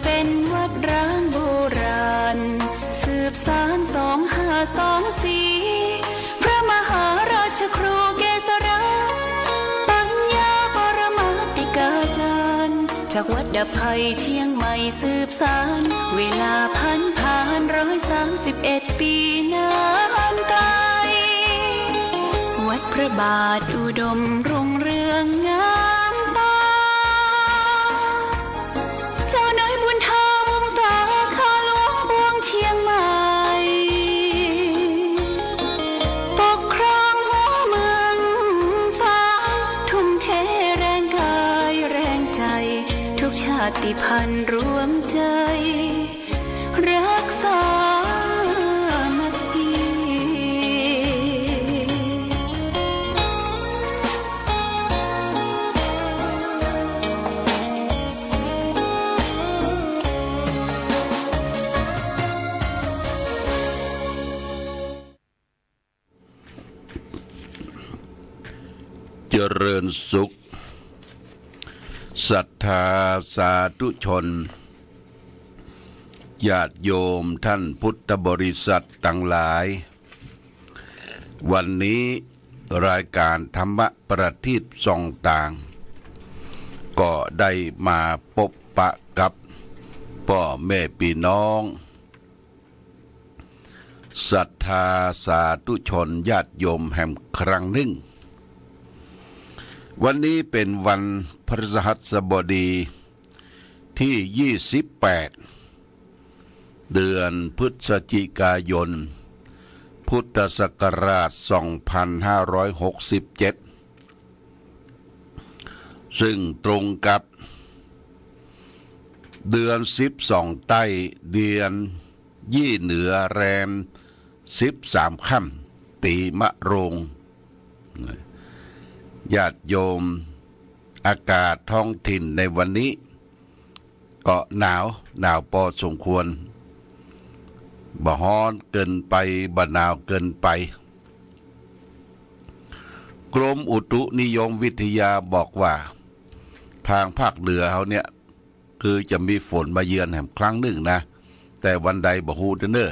เป็นวัดร้างโบราณสืบสาน2524พระมหาราชครูเกษราปัญญาปรมาติกาจารย์จากวัดดับไผ่เชียงใหม่สืบสานเวลาผ่าน131 ปีนานไกลวัดพระบาทอุดมรุ่งเรืองงามตาเจ้าน้อยบุญธรรมสาขาหลวงปวงเชียงใหม่ปกครองหัวเมืองฟ้าทุ่มเทแรงกายแรงใจทุกชาติพันธุ์รวมใจรักษาเจริญสุขศรัทธาสาธุชนญาติโยมท่านพุทธบริษัททั้งหลายวันนี้รายการธรรมประทีปส่องต่างก็ได้มาพบปะกับพ่อแม่พี่น้องศรัทธาสาธุชนญาติโยมแห่งครั้งหนึ่งวันนี้เป็นวันพฤหัสบดีที่28เดือนพฤศจิกายนพุทธศักราช2567ซึ่งตรงกับเดือน12ใต้เดือนยี่เหนือแรม13ค่ำปีมะโรงญาติโยมอากาศท้องถิ่นในวันนี้ก็หนาวพอสมควรบ่ฮ้อนเกินไปบ่หนาวเกินไปกรมอุตุนิยมวิทยาบอกว่าทางภาคเหนือเขาเนี่ยคือจะมีฝนมาเยือนแห่งครั้งหนึ่งนะแต่วันใดบ่ฮู้เด้อ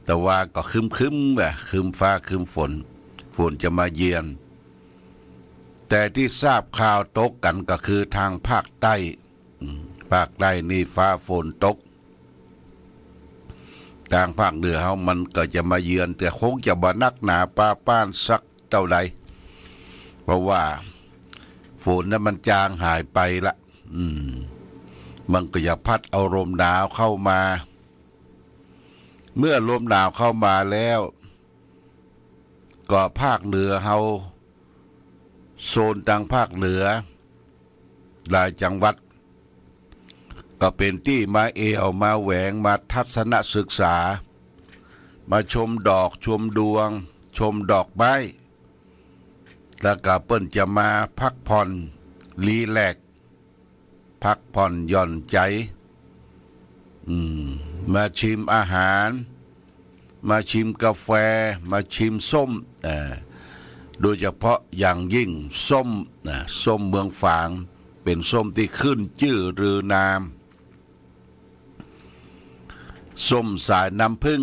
แต่ว่าก็ครึ้มๆแบบครึ้มฟ้าครึ้มฝนจะมาเยือนแต่ที่ทราบข่าวตกกันก็คือทางภาคใต้นี่ฟ้าฝนตกทางภาคเหนือเฮามันก็จะมาเยือนแต่คงจะบ่นักหนาป้าป้านสักเท่าใดเพราะว่าฝนนั้นมันจางหายไปละมันก็จะพัดเอาลมหนาวเข้ามาเมื่อลมหนาวเข้ามาแล้วก็ภาคเหนือเฮาโซนทางภาคเหนือหลายจังหวัดก็เป็นที่มาเอวมาแหวงมาทัศนศึกษามาชมดอกชมดวงชมดอกไม้แล้วก็เปิ้นจะมาพักผ่อนรีแลกซ์พักผ่อนหย่อนใจมาชิมอาหารมาชิมกาแฟมาชิมส้มโดยเฉพาะอย่างยิ่งส้มเมืองฝางเป็นส้มที่ขึ้นชื่อรือนามส้มสายน้ำผึ้ง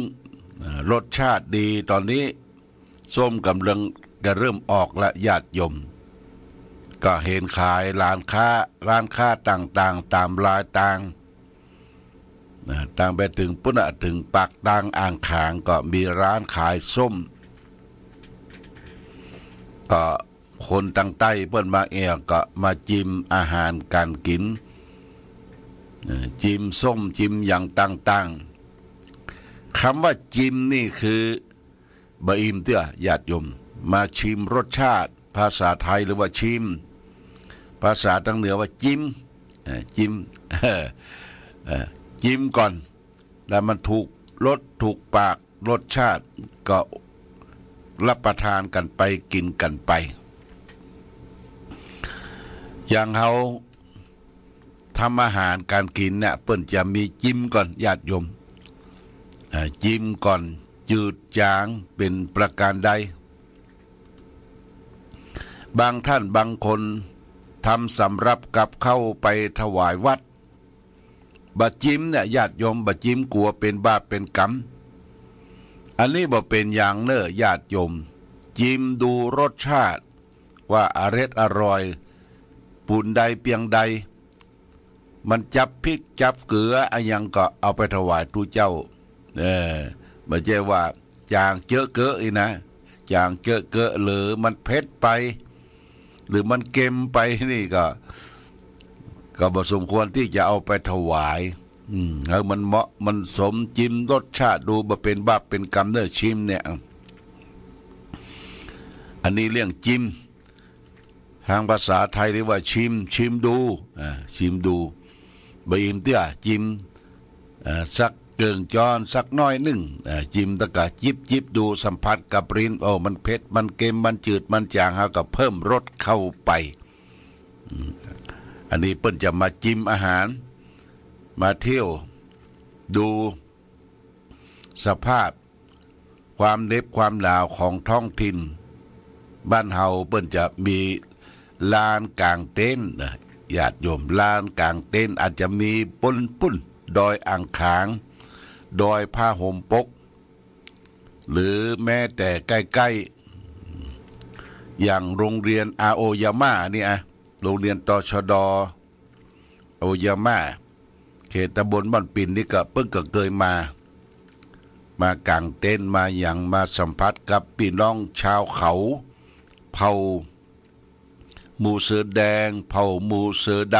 รสชาติดีตอนนี้ส้มกำลังจะเริ่มออกละญาติโยมก็เห็นขายร้านค้าต่างๆตามรายต่างไปถึงปุณะถึงปากต่างอ่างขางก็มีร้านขายส้มก็คนทางใต้เปิ้นมาก็มาจิ้มอาหารการกินจิ้มส้มจิ้มอย่างต่างๆคำว่าจิ้มนี่คือบะอิ่มเตื้อญาติโยมมาชิมรสชาติภาษาไทยหรือว่าชิมภาษาทางเหนือว่าจิ้มจิ้มก่อนแล้วมันถูกรสถูกปากรสชาติก็รับประทานกันไปกินกันไปอย่างเขาทำอาหารการกินเนี่ยเปิ้นจะมีจิ้มก่อนญาติโยมจิ้มก่อนจืดจางเป็นประการใดบางท่านบางคนทำสำรับกับเข้าไปถวายวัด บะจิ้มเนี่ยญาติโยมบะจิ้มกลัวเป็นบาปเป็นกรรมอันนี้บ่เป็นอย่างเน้อญาติโยมจิ้มดูรสชาติว่าอร่อยปูนใดเปียงใดมันจับพริกจับเกลืออะไรยังก็เอาไปถวายทูเจ้าไม่ใช่ว่าจางเจอะเกอะอีนะจางเจอะเกอะหรือมันเผ็ดไปหรือมันเค็มไปนี่ก็บ่สมควรที่จะเอาไปถวายแล้วมันเหมาะมันสมจิ้มรสชาติดูบ่เป็นบาปเป็นกรรมเด้อชิมเนี่ยอันนี้เรื่องจิ้มทางภาษาไทยเรียกว่าชิมดูชิมดูบะอิ่มเตี้ยจิ้มสักเกิงจอนสักน้อยหนึ่งจิ้มตะกะจิบดูสัมผัสกับลิ้นมันเผ็ดมันเค็มมันจืดมันจางเฮาก็เพิ่มรสเข้าไปอันนี้เปิ้นจะมาจิ้มอาหารมาเที่ยวดูสภาพความเล็บความหนาวของท้องถิ่นบ้านเฮาเปิ้นจะมีลานกลางเต็นท์ญาติโยมลานกลางเต็นท์อาจจะมีปุ้นดอยอ่างขางดอยผ้าห่มปกหรือแม้แต่ใกล้ๆอย่างโรงเรียนอาโอยาม่านี่โรงเรียนตชดโอยาม่าเขตตำบลบ้านปิ่นนี่ก็เพิ่งก็เคยมากางเต็นท์มาอย่างมาสัมผัสกับพี่น้องชาวเขาเผ่าหมู่เสือแดงเผ่าหมู่เสือด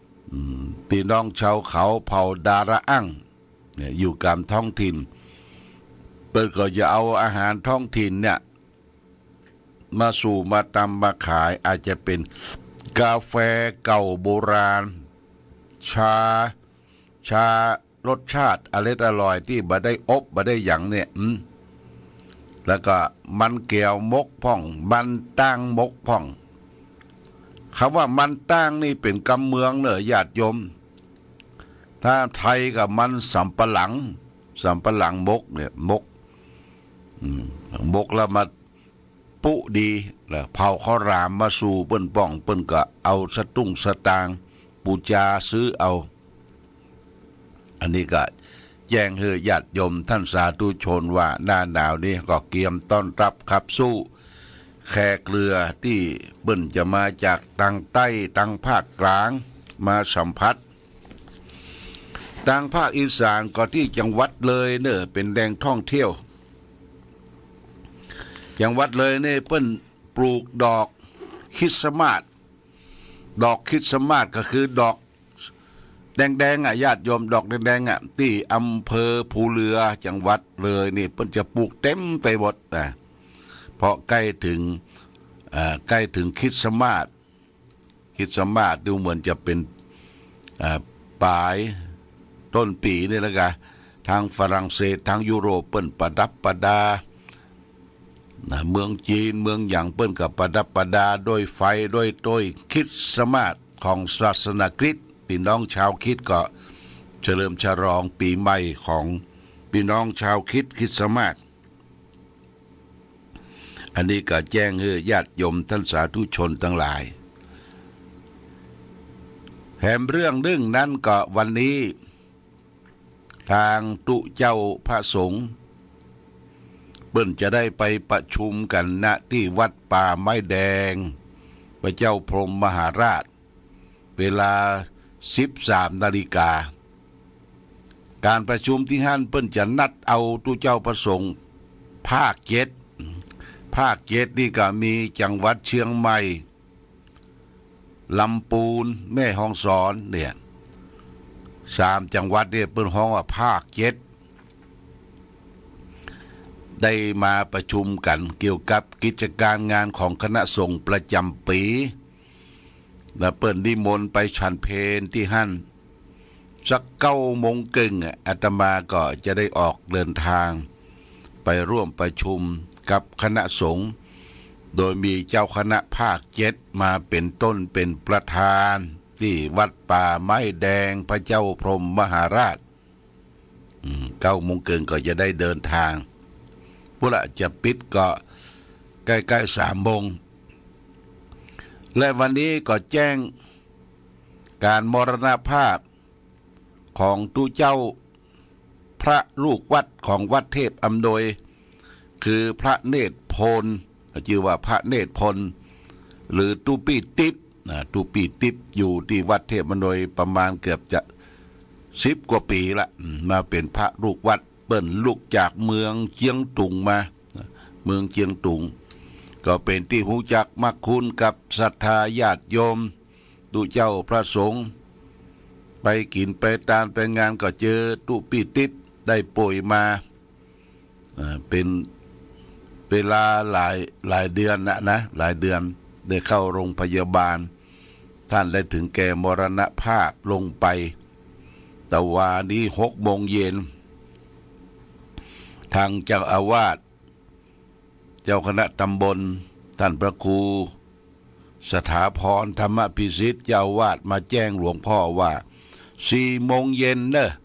ำพี่น้องชาวเขาเผ่าดาระอั่งเนี่ยอยู่กลางท้องถิ่นเปิดก็จะเอาอาหารท้องถิ่นเนี่ยมาสู่มาตำมาขายอาจจะเป็นกาแฟเก่าโบราณชารสชาติอร่อยที่บ่ได้อบบ่ได้หยังเนี่ยแล้วก็มันเกี่ยวมกพ่องมันตั้งมกพ่องคำว่ามันตั้งนี่เป็นกำเมืองเนอะญาติโยมถ้าไทยกับมันสำปะหลังมกเนี่ยมกแล้วมาปุดีแล้วเผาข้าวรามมาสู่เปิ้นป้องเปิ้นก็เอาสตุ้งสตางปูจาซื้อเอาอันนี้ก็แจ้งให้ญาติโยมท่านสาธุชนว่าหน้าหนาวนี้ก็เตรียมต้อนรับขับสู้แขกเรือที่เปิ้นจะมาจากทางใต้ทางภาคกลางมาสัมผัสทางภาคอีสานก็ที่จังหวัดเลยเนอะเป็นแหล่งท่องเที่ยวจังหวัดเลยเนี่ยเปิ้นปลูกดอกคริสต์มาสก็คือดอกแดงญาติโยมดอกแดงที่อำเภอภูเรือจังหวัดเลยนี่เปิ้นจะปลูกเต็มไปหมดเพราะใกล้ถึงคริสต์มาสดูเหมือนจะเป็นปลายต้นปีนี่แหละกันทางฝรั่งเศสทางยุโรปเปิ้นประดับประดาเมืองจีนเมืองหยางเปิ้นกับประดับประดาด้วยไฟด้วยต้นคริสต์มาสของศาสนาคริสต์พี่น้องชาวคริสต์ก็เฉลิมฉลองปีใหม่ของพี่น้องชาวคริสต์มาสอันนี้ก็แจ้งให้ญาติโยมท่านสาธุชนทั้งหลายแถมเรื่องนึงนั้นก็วันนี้ทางตุเจ้าพระสงฆ์เปิ้นจะได้ไปประชุมกันณที่วัดป่าไม้แดงพระเจ้าพรหมมหาราชเวลา 13 นาฬิกาการประชุมที่หั่นเปิ้นจะนัดเอาตุเจ้าพระสงฆ์ภาค7นี่ก็มีจังหวัดเชียงใหม่ลำพูนแม่ฮ่องสอนเนี่ย3จังหวัดเนี่ยเปิ้นฮ้องว่าภาค7ได้มาประชุมกันเกี่ยวกับกิจการงานของคณะสงฆ์ประจำปีและเปิ้นนิมนต์ไปฉันเพลที่หั่นสัก9 โมงครึ่งอาตมาก็จะได้ออกเดินทางไปร่วมประชุมกับคณะสงฆ์โดยมีเจ้าคณะภาค7มาเป็นต้นเป็นประธานที่วัดป่าไม้แดงพระเจ้าพรหมมหาราช9 โมงครึ่งก็จะได้เดินทางพุทธจะปิดก็ใกล้ๆ3 โมงและวันนี้ก็แจ้งการมรณภาพ ของตู้เจ้าพระลูกวัดของวัดเทพอำนวยคือพระเนตรพลชื่อว่าพระเนตรพลหรือตูปีติ๊บตูปีติ๊บอยู่ที่วัดเทพอำนวยประมาณเกือบจะ10 กว่าปีละมาเป็นพระลูกวัดเปิ้นลูกจากเมืองเชียงตุงมาเมืองเชียงตุงก็เป็นที่หูจักมักคุ้นกับศรัทธาญาติโยมตุเจ้าพระสงฆ์ไปกินไปตามไปงานก็เจอตุปีติ๊บได้ป่วยมาเป็นเวลาหลายเดือนนะหลายเดือนได้เข้าโรงพยาบาลท่านได้ถึงแก่มรณภาพลงไปแต่ว่านี้6 โมงเย็นทางเจ้าอาวาสเจ้าคณะตำบลท่านพระครูสถาพรธรรมพิสิทธิ์เจ้าอาวาสมาแจ้งหลวงพ่อว่า4 โมงเย็น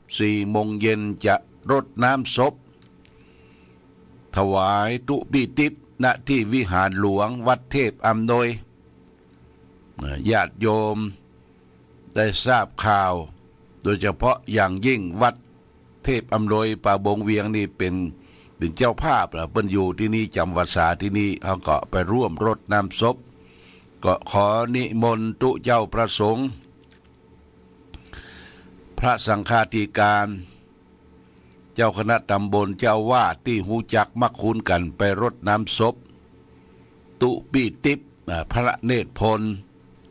4 โมงเย็นจะรดน้ำศพถวายตุปีติ๊บณที่วิหารหลวงวัดเทพอำนวยญาติโยมได้ทราบข่าวโดยเฉพาะอย่างยิ่งวัดเทพอำนวยป่าบงเวียงนี่เป็นเจ้าภาพเพิ่นอยู่ที่นี่จำพรรษาที่นี่เขาก็ไปร่วมรดน้ำศพก็ขอนิมนต์ตุเจ้าประสงค์พระสังฆาธิการเจ้าคณะตำบลเจ้าวาดที่หูจักมักคุ้นกันไปรดน้ำศพตุปีติ๊บพระเนตรพล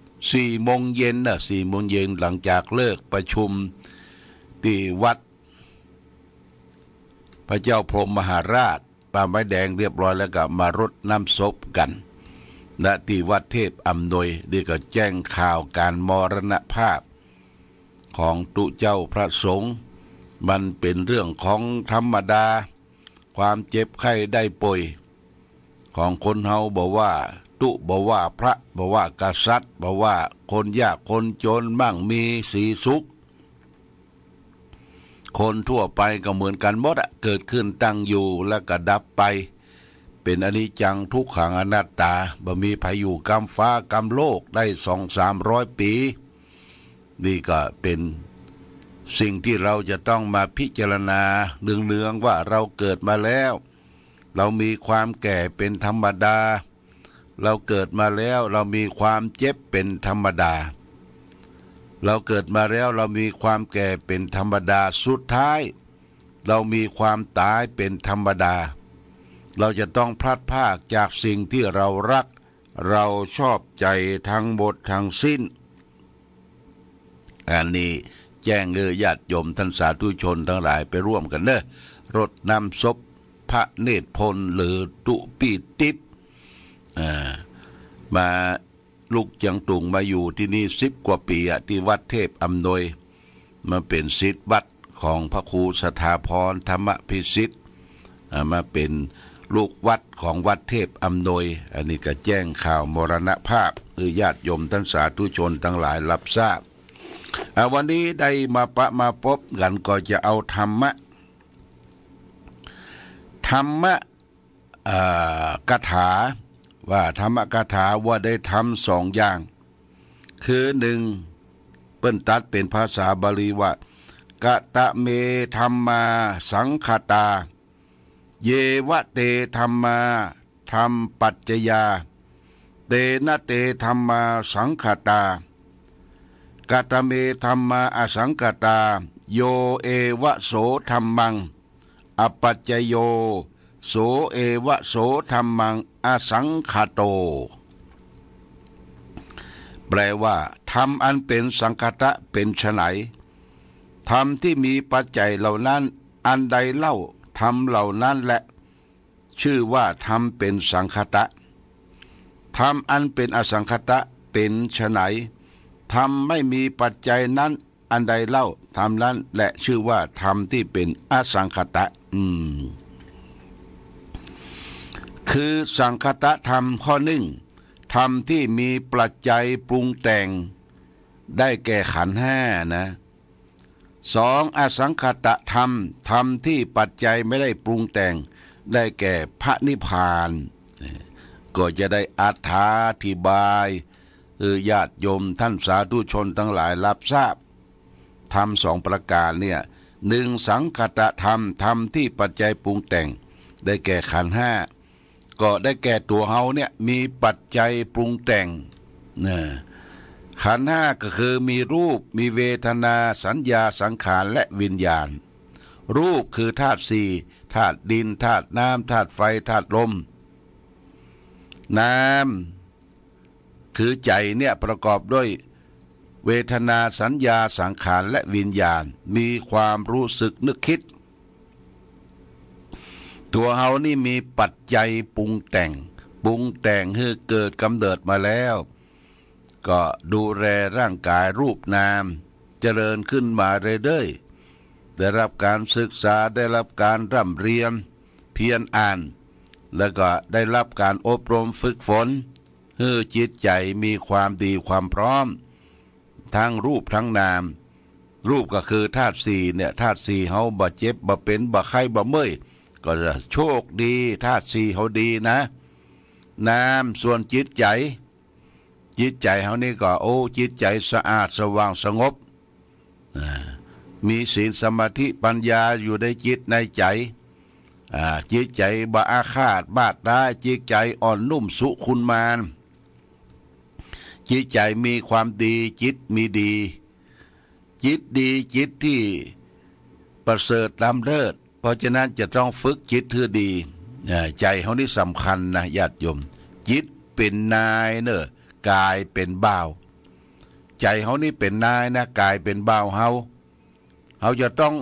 4 โมงเย็น4 โมงเย็นหลังจากเลิกประชุมที่วัดพระเจ้าพรหมมหาราชป่าไม้แดงเรียบร้อยแล้วก็มารดน้ำศพกันณที่วัดเทพอำนวยนี่ก็แจ้งข่าวการมรณภาพของตุเจ้าพระสงฆ์มันเป็นเรื่องของธรรมดาความเจ็บไข้ได้ป่วยของคนเฮาบอกว่าตุบอกว่าพระบอกว่ากษัตริย์บอกว่าคนยากคนจนมั่งมีสีสุขคนทั่วไปก็เหมือนกันหมดเกิดขึ้นตั้งอยู่แล้วก็ดับไปเป็นอนิจจังทุกขังอนัตตาบ่มีภัยอยู่กรรมฟ้ากรรมโลกได้200-300 ปีนี่ก็เป็นสิ่งที่เราจะต้องมาพิจารณาเนืองๆว่าเราเกิดมาแล้วเรามีความแก่เป็นธรรมดาเราเกิดมาแล้วเรามีความเจ็บเป็นธรรมดาเราเกิดมาแล้วเรามีความแก่เป็นธรรมดาสุดท้ายเรามีความตายเป็นธรรมดาเราจะต้องพลัดพรากจากสิ่งที่เรารักเราชอบใจทั้งหมดทั้งสิ้นอันนี้แจ้งญาติโยมท่านสาธุชนทั้งหลายไปร่วมกันรดน้ำศพพระเนตรพลหรือตุปีติ๊บมาลูกเจียงตุงมาอยู่ที่นี่10 กว่าปีที่วัดเทพอำนวยมาเป็นศิษย์วัดของพระครูสถาพรธรรมพิสิทธิ์มาเป็นลูกวัดของวัดเทพอำนวยอันนี้ก็แจ้งข่าวมรณภาพญาติโยมท่านสาธุชนทั้งหลายรับทราบวันนี้ได้มาพบกันก็จะเอาธรรมะกถาว่าธรรมกถาว่าได้ทำ2 อย่างคือ1เปิ้นตัดเป็นภาษาบาลีว่ากะตะเมธัมมาสังคตาเยวะเตธัมมาธัมปัจจยาเตนะเตธัมมาสังคตากะตะเมธัมมาอสังคตาโยเอวะโสธัมมังอปัจจโยโสเอวะโสธัมมังอสังคโตแปลว่าธรรมอันเป็นสังคตะเป็นไฉนธรรมที่มีปัจจัยเหล่านั้นอันใดเล่าธรรมเหล่านั้นแหละชื่อว่าธรรมเป็นสังคตะธรรมอันเป็นอสังคตะเป็นไฉนธรรมไม่มีปัจจัยนั้นอันใดเล่าธรรมนั้นแหละชื่อว่าธรรมที่เป็นอสังคตะคือสังคตธรรมข้อ1ธรรมที่มีปัจจัยปรุงแต่งได้แก่ขันธ์5นะ2อสังคตธรรมธรรมที่ปัจจัยไม่ได้ปรุงแต่งได้แก่พระนิพพานก็จะได้อธิบายญาติโยมท่านสาธุชนทั้งหลายรับทราบ ธรรมสองประการเนี่ยหนึ่งสังคตธรรมธรรมที่ปัจจัยปรุงแต่งได้แก่ขันธ์ห้าก็ได้แก่ตัวเฮาเนี่ยมีปัจจัยปรุงแต่งขันธ์ห้าก็คือมีรูปมีเวทนาสัญญาสังขารและวิญญาณรูปคือธาตุสี่ธาตุดินธาตุน้ำธาตุไฟธาตุลมน้ำคือใจเนี่ยประกอบด้วยเวทนาสัญญาสังขารและวิญญาณมีความรู้สึกนึกคิดตัวเฮานี่มีปัจจัยปรุงแต่งให้เกิดกำเนิดมาแล้วก็ดูแลร่างกายรูปนามเจริญขึ้นมาเรื่อยๆได้รับการศึกษาได้รับการร่ำเรียนเพียรอ่านแล้วก็ได้รับการอบรมฝึกฝนให้จิตใจมีความดีความพร้อมทั้งรูปทั้งนามรูปก็คือธาตุสี่เนี่ยธาตุสี่เฮาบ่เจ็บบ่เป็นบ่ไข้บ่เมื่อยก็จะโชคดีธาตุสี่เฮาดีนะนามส่วนจิตใจเฮานี่ก็จิตใจสะอาดสว่างสงบมีศีลสมาธิปัญญาอยู่ในจิตในใจจิตใจบ่อาฆาตบาดร้ายจิตใจอ่อนนุ่มสุขุนมานจิตใจมีความดีจิตมีดีจิตดีจิตที่ประเสริฐล้ำเลิศเพราะฉะนั้นจะต้องฝึกจิตให้ดีใจเฮานี่สำคัญนะญาติโยมจิตเป็นนายเนอะกายเป็นบ่าวใจเฮานี่เป็นนายนะกายเป็นบ่าวเฮาจะต้อง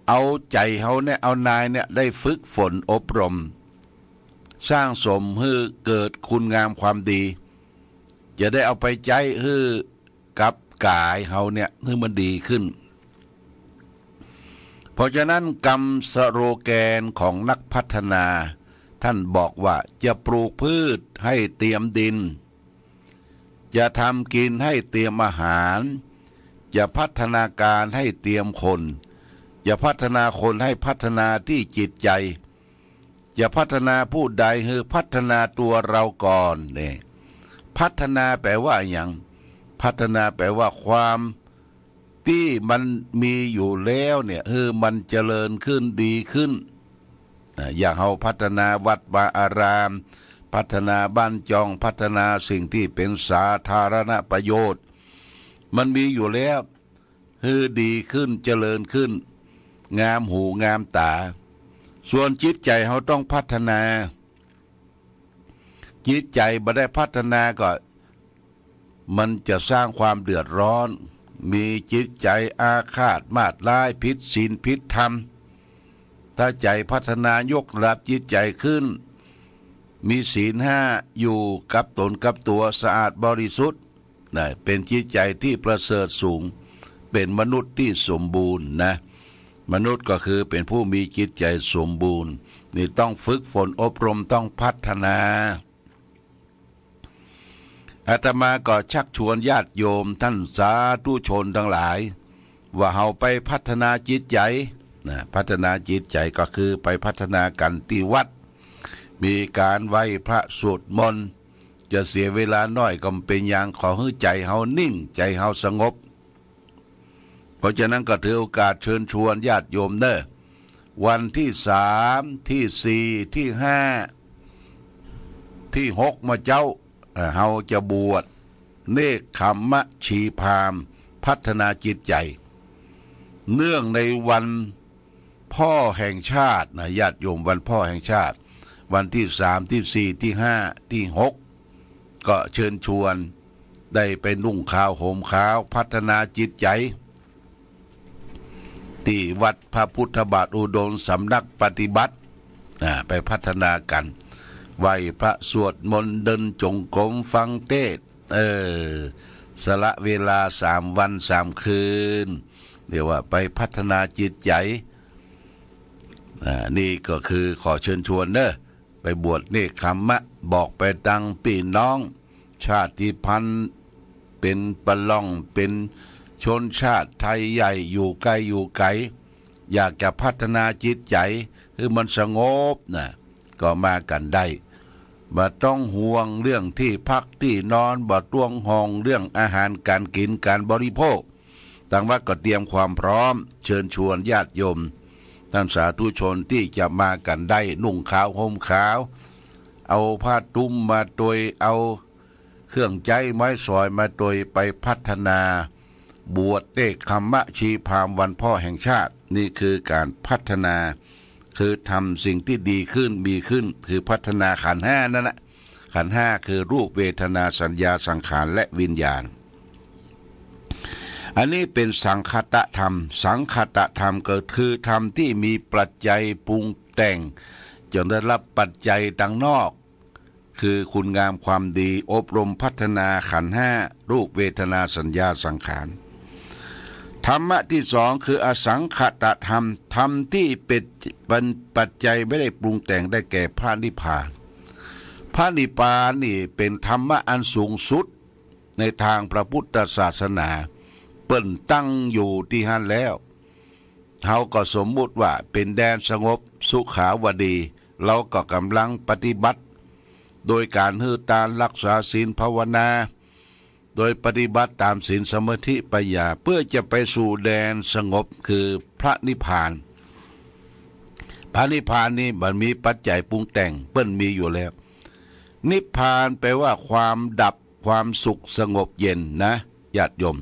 เอาใจเฮาเนี่ยเอานายเนี่ยได้ฝึกฝนอบรมสร้างสมให้เกิดคุณงามความดีจะได้เอาไปใจให้กับกายเฮาเนี่ยให้มันดีขึ้นเพราะฉะนั้นกรรมสโลแกนของนักพัฒนาท่านบอกว่าจะปลูกพืชให้เตรียมดินจะทำกินให้เตรียมอาหารจะพัฒนาการให้เตรียมคนจะพัฒนาคนให้พัฒนาที่จิตใจจะพัฒนาผู้ใดให้พัฒนาตัวเราก่อนเนี่ยพัฒนาแปลว่าอย่างพัฒนาแปลว่าความที่มันมีอยู่แล้วเนี่ยมันเจริญขึ้นดีขึ้นอย่างเราพัฒนาวัดวาอารามพัฒนาบ้านจองพัฒนาสิ่งที่เป็นสาธารณประโยชน์มันมีอยู่แล้วดีขึ้นเจริญขึ้นงามหูงามตาส่วนจิตใจเราต้องพัฒนาจิตใจบ่ได้พัฒนาก็มันจะสร้างความเดือดร้อนมีจิตใจอาฆาตมาดร้ายผิดศีลผิดธรรมถ้าใจพัฒนายกระดับจิตใจขึ้นมีศีลห้าอยู่กับตนกับตัวสะอาดบริสุทธิ์เป็นจิตใจที่ประเสริฐสูงเป็นมนุษย์ที่สมบูรณ์นะมนุษย์ก็คือเป็นผู้มีจิตใจสมบูรณ์นี่ต้องฝึกฝนอบรมต้องพัฒนาอาตมาก็ชักชวนญาติโยมท่านสาธุชนทั้งหลายว่าเฮาไปพัฒนาจิตใจพัฒนาจิตใจก็คือไปพัฒนากันที่วัดมีการไหว้พระสวดมนต์จะเสียเวลาน้อยก็เป็นอย่างขอให้ใจเฮานิ่งใจเฮาสงบเพราะฉะนั้นก็ถือโอกาสเชิญชวนญาติโยมเด้อวันที่3ที่4ที่5ที่6มาเจ้าเฮาจะบวชเนกขัมมะชีพรามพัฒนาจิตใจเนื่องในวันพ่อแห่งชาติญาติโยมวันพ่อแห่งชาติวันที่3ที่4ที่5ที่6ก็เชิญชวนได้ไปนุ่งขาวห่มขาวพัฒนาจิตใจที่วัดพระพุทธบาทอุดมสำนักปฏิบัติไปพัฒนากันไหว้พระสวดมนต์เดินจงกรมฟังเทศน์สละเวลา3 วัน 3 คืนเรียกว่าไปพัฒนาจิตใจนี่ก็คือขอเชิญชวนเนอะไปบวชเนกขัมมะบอกไปตังพี่น้องชาติพันธุ์เป็นปะล่องเป็นชนชาติไทยใหญ่อยู่ไกลอยู่ไกลอยากจะพัฒนาจิตใจให้มันสงบนะก็มากันได้บ่ต้องห่วงเรื่องที่พักที่นอนบ่ต้องห่วงเรื่องอาหารการกินการบริโภค ทางวัดก็เตรียมความพร้อมเชิญชวนญาติโยมท่านสาธุชนที่จะมากันได้นุ่งขาวห่มขาวเอาผ้าตุ้มมาโดยเอาเครื่องใจไม้สอยมาโดยไปพัฒนาบวชเด็กคำมะชีพรามวันพ่อแห่งชาตินี่คือการพัฒนาคือทำสิ่งที่ดีขึ้นมีขึ้นคือพัฒนาขันธ์ห้านั่นแหละขันธ์ห้าคือรูปเวทนาสัญญาสังขารและวิญญาณอันนี้เป็นสังคตธรรมสังคตธรรมก็คือธรรมที่มีปัจจัยปรุงแต่งจนได้รับปัจจัยต่างนอกคือคุณงามความดีอบรมพัฒนาขันธ์ห้ารูปเวทนาสัญญาสังขารธรรมะที่สองคืออสังขตธรรมธรรมที่เป็นปัจจัยไม่ได้ปรุงแต่งได้แก่พระนิพพานพระนิพพานนี่เป็นธรรมะอันสูงสุดในทางพระพุทธศาสนาเปิ้นตั้งอยู่ที่หันแล้วเขาก็สมมุติว่าเป็นแดนสงบสุขาวดีเราก็กำลังปฏิบัติโดยการฮือตานรักษาศีลภาวนาโดยปฏิบัติตามศีลสมาธิปัญญาเพื่อจะไปสู่แดนสงบคือพระนิพพานพระนิพพานนี่มันมีปัจจัยปรุงแต่งเปิ้นมีอยู่แล้วนิพพานแปลว่าความดับความสุขสงบเย็นนะญาติโยม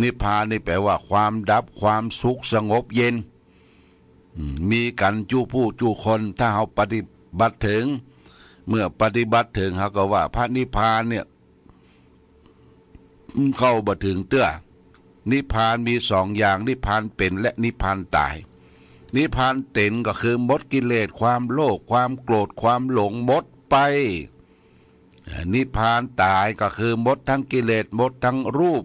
นิพพานนี่แปลว่าความดับความสุขสงบเย็นมีกันจู้ผู้จู้คนถ้าเขาปฏิบัติถึงเมื่อปฏิบัติถึงเขาก็ว่าพระนิพพานเนี่ยเข้าบ่ถึงเตื้อนิพพานมีสองอย่างนิพพานเป็นและนิพพานตายนิพพานเต็นก็คือหมดกิเลสความโลภความโกรธความหลงหมดไปนิพพานตายก็คือหมดทั้งกิเลสหมดทั้งรูป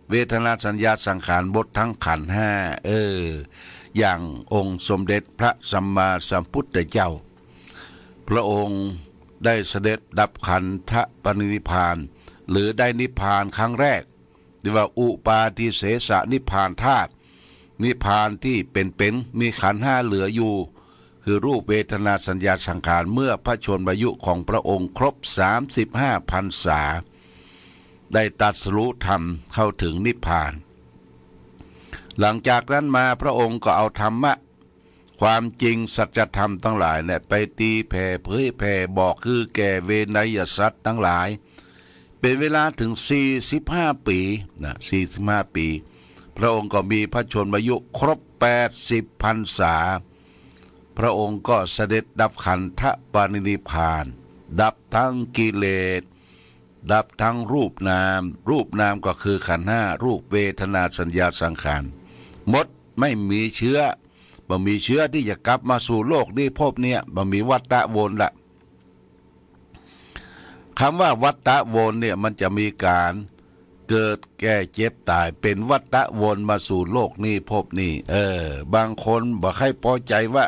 เวทนาสัญญาสังขารหมดทั้งขันธ์ห้าอย่างองค์สมเด็จพระสัมมาสัมพุทธเจ้าพระองค์ได้เสด็จดับขันธปรินิพพานหรือได้นิพพานครั้งแรกเรียกว่าอุปาทิเสสนิพพานธาตุนิพพานที่เป็นมีขันธ์ห้าเหลืออยู่คือรูปเวทนาสัญญาสังขารเมื่อพระชนมายุของพระองค์ครบ35 พรรษาได้ตรัสรู้ธรรมเข้าถึงนิพพานหลังจากนั้นมาพระองค์ก็เอาธรรมะความจริงสัจธรรมทั้งหลายเนี่ยไปตีแผ่เผยแผ่บอกคือแก่เวนยสัตว์ทั้งหลายเป็นเวลาถึง45 ปีนะ45 ปีพระองค์ก็มีพระชนมายุครบ80 พรรษาพระองค์ก็เสด็จดับขันธปรินิพพานดับทั้งกิเลสดับทั้งรูปนามก็คือขันธ์ห้ารูปเวทนาสัญญาสังขารหมดไม่มีเชื้อบ่มีเชื้อที่จะกลับมาสู่โลกนี้ภพเนี้ยบ่มีวัฏวนละคำว่าวัฏวนเนี่ยมันจะมีการเกิดแก่เจ็บตายเป็นวัฏวนมาสู่โลกนี้ภพนี้บางคนบ่ใครพอใจว่า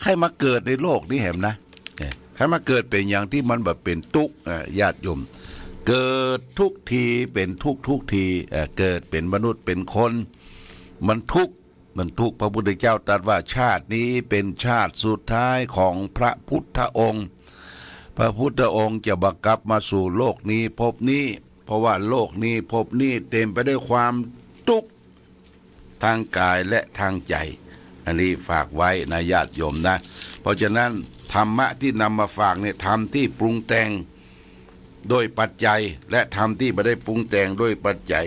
ใครมาเกิดในโลกนี้แหมนะใครมาเกิดเป็นอย่างที่มันแบบเป็นทุกข์ญาติโยมเกิดทุกทีเป็นทุกทีเกิดเป็นมนุษย์เป็นคนมันทุกข์พระพุทธเจ้าตรัสว่าชาตินี้เป็นชาติสุดท้ายของพระพุทธองค์พระพุทธองค์จะบังคับมาสู่โลกนี้ภพนี้เพราะว่าโลกนี้ภพนี้เต็มไปด้วยความทุกข์ทางกายและทางใจอันนี้ฝากไว้นะญาติโยมนะเพราะฉะนั้นธรรมะที่นำมาฝากเนี่ยธรรมที่ปรุงแต่งโดยปัจจัยและธรรมที่ไม่ได้ปรุงแต่งโดยปัจจัย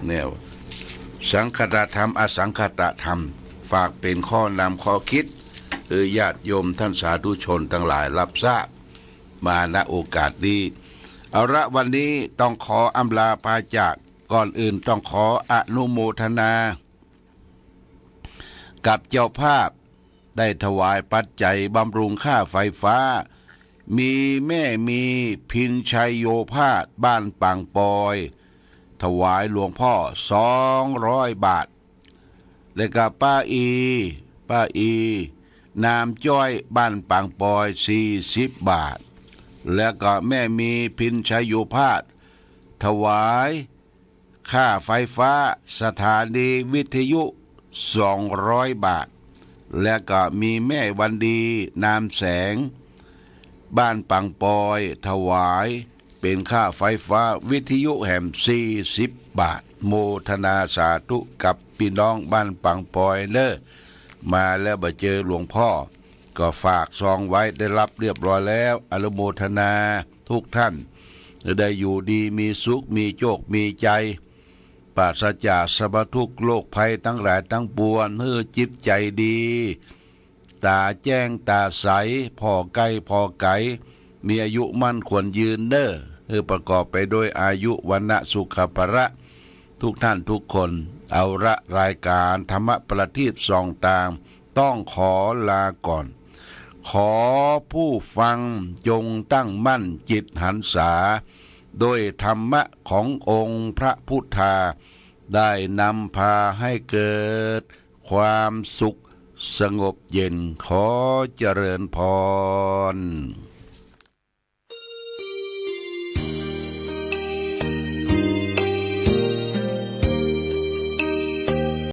เนี่ยสังคตธรรมอสังคตธรรมฝากเป็นข้อนำข้อคิดญาติโยมท่านสาธุชนทั้งหลายรับทราบมาณโอกาสนี้เอาละวันนี้ต้องขออำลาพาจากก่อนอื่นต้องขออนุโมทนากับเจ้าภาพได้ถวายปัจจัยบำรุงค่าไฟฟ้ามีแม่มีพินชัยโยภาสบ้านปางปอยถวายหลวงพ่อ200 บาทและกับป้าอีนามจ้อยบ้านปางปอย40 บาทแล้วก็แม่มีพินชัยโยภาสถวายค่าไฟฟ้าสถานีวิทยุ200 บาทและก็มีแม่วันดีนามแสงบ้านปังปอยถวายเป็นค่าไฟฟ้าวิทยุแห่ม40 บาท โมทนาสาธุกับพี่น้องบ้านปังปอยเนอมาแล้วมาเจอหลวงพ่อก็ฝากซองไว้ได้รับเรียบร้อยแล้วอนุโมทนาทุกท่านได้อยู่ดีมีสุขมีโชคมีใจปราศจากสรรพทุกข์โรคภัยทั้งหลายทั้งปวงให้จิตใจดีตาแจ้งตาใสพ่อไก่พ่อไก่มีอายุมั่นควรยืนเด้อประกอบไปด้วยอายุวันนะสุขภระทุกท่านทุกคนเอาละรายการธรรมประทีปส่องตามต้องขอลาก่อนขอผู้ฟังจงตั้งมั่นจิตหันษาโดยธรรมะขององค์พระพุทธาได้นำพาให้เกิดความสุขสงบเย็นขอเจริญพร